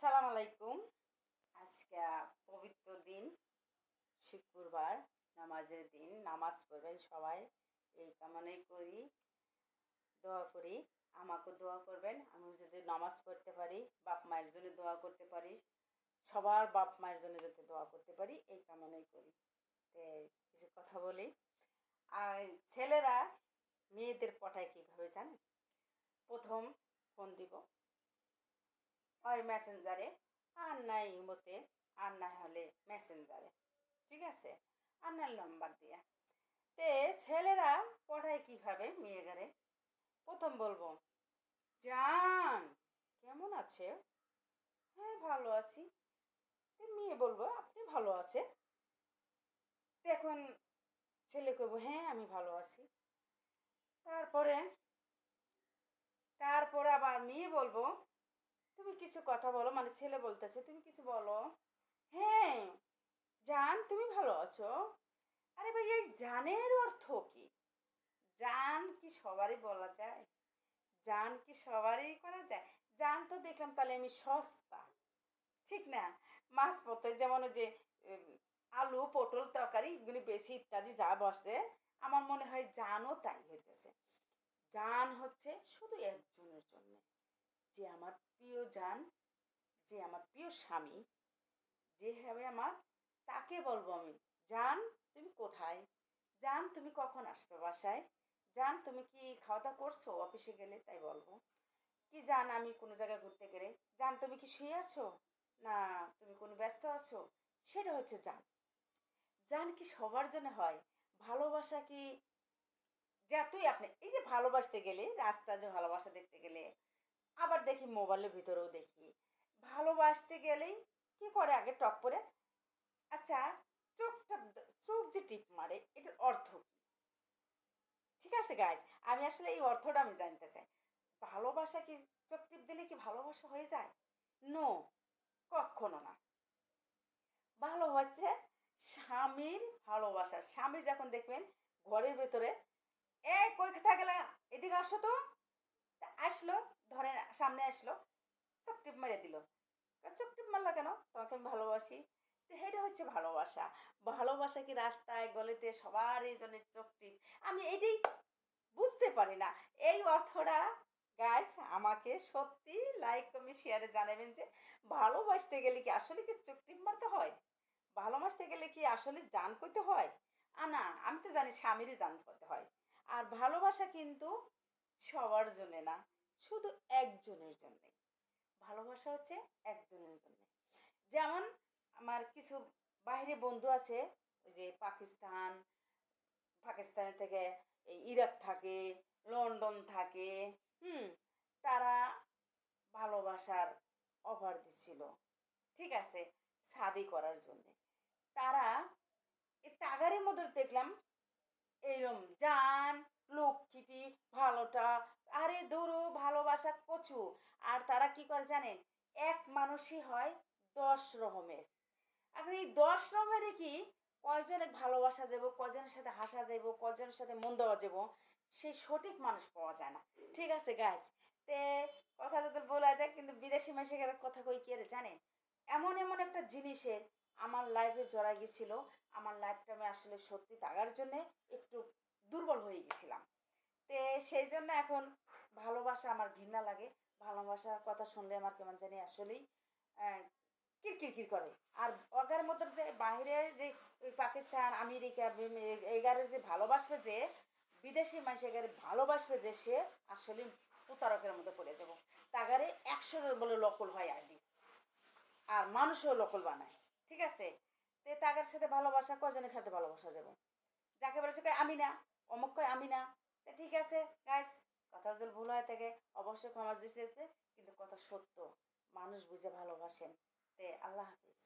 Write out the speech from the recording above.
আসসালামু আলাইকুম। আজকে পবিত্র দিন, শুক্রবার, নামাজের দিন। নামাজ পড়বেন সবাই, এই কামনাই করি। দোয়া করি, আমাকে দোয়া করবেন। আমি যদি নামাজ পড়তে পারি, বাপ মায়ের জন্য দোয়া করতে পারি, সবার বাপ মায়ের জন্য যাতে দোয়া করতে পারি, এই কামনাই করি। তো কিছু কথা বলি। আর ছেলেরা মেয়েদের পটায় কীভাবে জানেন? প্রথম ফোন দিব, হয় মেসেঞ্জারে, আর নাই ইমোতে, আর না হলে মেসেঞ্জারে, ঠিক আছে, আর না নাম্বার দিয়ে। তে ছেলেরা পড়ায় কীভাবে মেয়েগারে? প্রথম বলবো, জান কেমন আছে? হ্যাঁ ভালো আছি। তো মেয়ে বলবো, আপনি ভালো আছে? তো এখন ছেলে কইব, হ্যাঁ আমি ভালো আছি। তারপরে তারপরে আবার মেয়ে বলবো, তুমি কিছু কথা বলো, মানে ছেলে বলতেছে তুমি কিছু বলো। হ্যাঁ জান তুমি ভালো আছো? আরে ভাই এই জানের অর্থ কি? জান কি সবারই বলা যায়? জান কি সবারই করা যায়? জান তো দেখলাম তাহলে আমি সস্তা, ঠিক না? মাঝপথে যেমন ওই যে উম, আলু পটল তরকারি এগুলি বেশি ইত্যাদি যা বসে, আমার মনে হয় জানও তাই হইতেছে। জান হচ্ছে শুধু একজনের জন্য, যে আমার প্রিয় জান, যে আমার প্রিয় স্বামী, যে হবে আমার, তাকে বলবো আমি, জান তুমি কোথায়? জান তুমি কখন আসবে বাসায়? জান তুমি কি খাওয়া দাওয়া করছো অফিসে গেলে? তাই বলবো। কি জান আমি কোনো জায়গায় ঘুরতে গেলে, জান তুমি কি শুয়ে আছো, না তুমি কোনো ব্যস্ত আছো, সেটা হচ্ছে জান। জান কি সবার জন্য হয়? ভালোবাসা কি যতই আপনি এই যে ভালোবাসতে গেলে, রাস্তা দিয়ে ভালোবাসা দেখতে গেলে, আবার দেখি মোবাইলের ভিতরেও দেখি, ভালোবাসতে গেলেই কি করে আগে টপ করে, আচ্ছা চোখটা, চোখ যে টিপ মারে এটার অর্থ কি? ঠিক আছে গাইজ, আমি আসলে এই অর্থটা আমি জানতে চাই। ভালোবাসা কি চোখ টিপ দিলে কি ভালোবাসা হয়ে যায়? নো, কখনো না। ভালো হচ্ছে স্বামীর ভালোবাসা। স্বামী যখন দেখবেন ঘরের ভেতরে, এই কই কোথায় গেলে, এদিকে আসো তো। তা আসলো, ধরেন সামনে আসলো, চোখ টিপ মেরে দিল। চোখ টিপ মারলা কেন? তোমাকে আমি ভালোবাসি। তো এটা হচ্ছে ভালোবাসা। ভালোবাসা কি রাস্তায় গলিতে সবার এই জন্য চোখ টিপ? আমি এটাই বুঝতে পারি না এই অর্থটা। গাইস আমাকে সত্যি লাইক কমেন্ট শেয়ারে জানাবেন যে ভালোবাসতে গেলে কি আসলে কি চোখ টিপ মারতে হয়? ভালোবাসতে গেলে কি আসলে জান করতে হয়? না, আমি তো জানি স্বামীরই জান করতে হয়। আর ভালোবাসা কিন্তু সবার জন্য না, শুধু একজনের জন্যে। ভালোবাসা হচ্ছে একজনের জন্য। যেমন আমার কিছু বাইরে বন্ধু আছে, ওই যে পাকিস্তান, পাকিস্তানের থেকে এই ইরাক থাকে, লন্ডন থাকে, হুম, তারা ভালোবাসার অফার দিছিল, ঠিক আছে, শাদি করার জন্যে। তারা এই তাগারের মধ্যে দেখলাম এইরম জান লক্ষ্মীটি ভালোটা, আরে দূরও ভালোবাসা কচু। আর তারা কি করে জানেন? এক মানুষই হয় 10 রকমের। এখন এই 10 রকমেরই কি কয়জনে ভালোবাসা যাব, কয়জনের সাথে হাসা যাব, কয়জনের সাথে মন দেওয়া যাব, সেই সঠিক মানুষ পাওয়া যায় না। ঠিক আছে গাইজ, তে কথা যাতে বলা যায়, কিন্তু বিদেশি মাসিকের কথা কই কি আর জানেন? এমন এমন একটা জিনিসের আমার লাইফে জড়াই গেছিলো, আমার লাইফটা আমি আসলে সত্যি তাগার জন্যে একটু দুর্বল হয়ে গেছিলাম। তে সেই জন্য এখন ভালোবাসা আমার ঘৃণা লাগে। ভালোবাসার কথা শুনলে আমার কেমন জানি আসলেই কিরকির করে। আর ওদের মতো যে বাইরের যে ওই পাকিস্তান আমেরিকা এগারে যে ভালোবাসবে, যে বিদেশি মানুষ এগারে ভালোবাসবে, যে সে আসলে প্রতারকের মতো পড়ে যাব। তাগারে 100 বলে নকল হয় আইডি, আর মানুষও নকল বানায়, ঠিক আছে। তে তাগার সাথে ভালোবাসা কজনের সাথে ভালোবাসা যাব? যাকে বলেছে কয় আমি না, অমুক কয় আমি না। তা ঠিক আছে গাইস, কথা যদি ভুল হয়ে থাকে অবশ্যই ক্ষমা দৃষ্টিতে, কিন্তু কথা সত্য। মানুষ বুঝে ভালোবাসেন। তে আল্লাহ হাফিজ।